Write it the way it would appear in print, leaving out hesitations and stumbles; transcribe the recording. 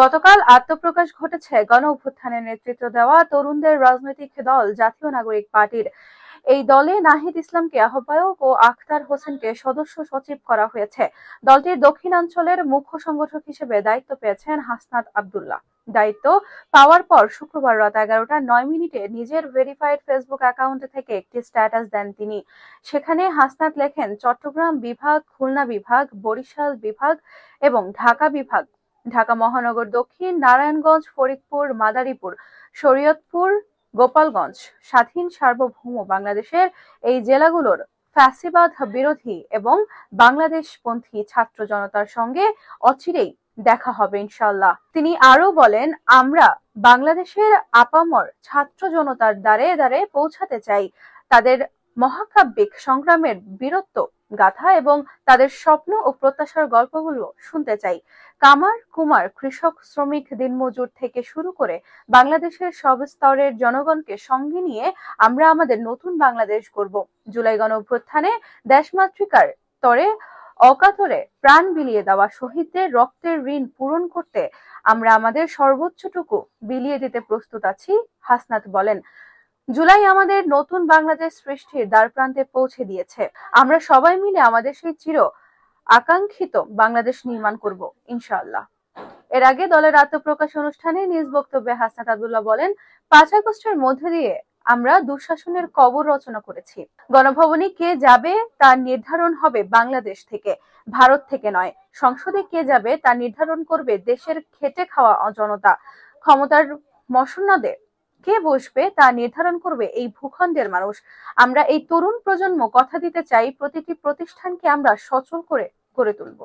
গতকাল আত্মপ্রকাশ ঘটেছে গণ অভ্যুত্থানের নেতৃত্ব দেওয়া তরুণদের রাজনৈতিক দল জাতীয় নাগরিক পার্টির। এই দলে নাহিদ ইসলামকে আহ্বায়ক ও আখতার হোসেনকে সদস্য সচিব করা হয়েছে। দলটির দক্ষিণাঞ্চলের মুখ্য সংগঠক হিসেবে দায়িত্ব পেয়েছেন হাসনাত আব্দুল্লাহ। দায়িত্ব পাওয়ার পর শুক্রবার রাত 11টা 9 মিনিটে নিজের ভেরিফাইড ফেসবুক অ্যাকাউন্ট থেকে একটি স্ট্যাটাস দেন তিনি। সেখানে হাসনাত লেখেন, চট্টগ্রাম বিভাগ, খুলনা বিভাগ, বরিশাল বিভাগ এবং ঢাকা বিভাগ, ঢাকা মহানগর দক্ষিণ, নারায়ণগঞ্জ, ফরিদপুর, মাদারীপুর, শরীয়তপুর, গোপালগঞ্জ স্বাধীন সার্বভৌম বাংলাদেশের এই জেলাগুলোর ফ্যাসিবাদ বিরোধী এবং বাংলাদেশপন্থী ছাত্র জনতার সঙ্গে অচিরেই দেখা হবে ইনশাআল্লাহ। তিনি আরো বলেন, আমরা বাংলাদেশের আপামর ছাত্র জনতার দ্বারে দ্বারে পৌঁছাতে চাই, তাদের মহাকাব্যিক সংগ্রামের বীরত্ব গাথা এবং তাদের স্বপ্ন ও প্রত্যাশার গল্পগুলো শুনতে চাই। কামার, কুমার, কৃষক, শ্রমিক, দিনমজুর থেকে শুরু করে বাংলাদেশের সব স্তরের জনগণকে সঙ্গে নিয়ে আমরা আমাদের নতুন বাংলাদেশ গড়ব। জুলাই গণ অভ্যুত্থানে দেশমাতৃকার তরে অকাতরে প্রাণ বিলিয়ে দেওয়া শহীদদের রক্তের ঋণ পূরণ করতে আমরা আমাদের সর্বোচ্চটুকু বিলিয়ে দিতে প্রস্তুত আছি, হাসনাত বলেন। জুলাই আমাদের নতুন বাংলাদেশ সৃষ্টির দ্বারপ্রান্তে পৌঁছে দিয়েছে। আমরা সবাই মিলে আমাদের সেই চির আকাঙ্ক্ষিত বাংলাদেশ নির্মাণ করব ইনশাআল্লাহ। এর আগে দলের আত্মপ্রকাশ অনুষ্ঠানে নিজ বক্তব্যে হাসনাত আব্দুল্লাহ বলেন, 5 আগস্টের মধ্য দিয়ে আমরা দুঃশাসনের কবর রচনা করেছি। গণভবনে কে যাবে তার নির্ধারণ হবে বাংলাদেশ থেকে, ভারত থেকে নয়। সংসদে কে যাবে তা নির্ধারণ করবে দেশের খেটে খাওয়া জনতা। ক্ষমতার মসনদে কে বসবে তা নির্ধারণ করবে এই ভূখণ্ডের মানুষ। আমরা এই তরুণ প্রজন্ম কথা দিতে চাই, প্রতিটি প্রতিষ্ঠানকে আমরা সচল করে গড়ে তুলব।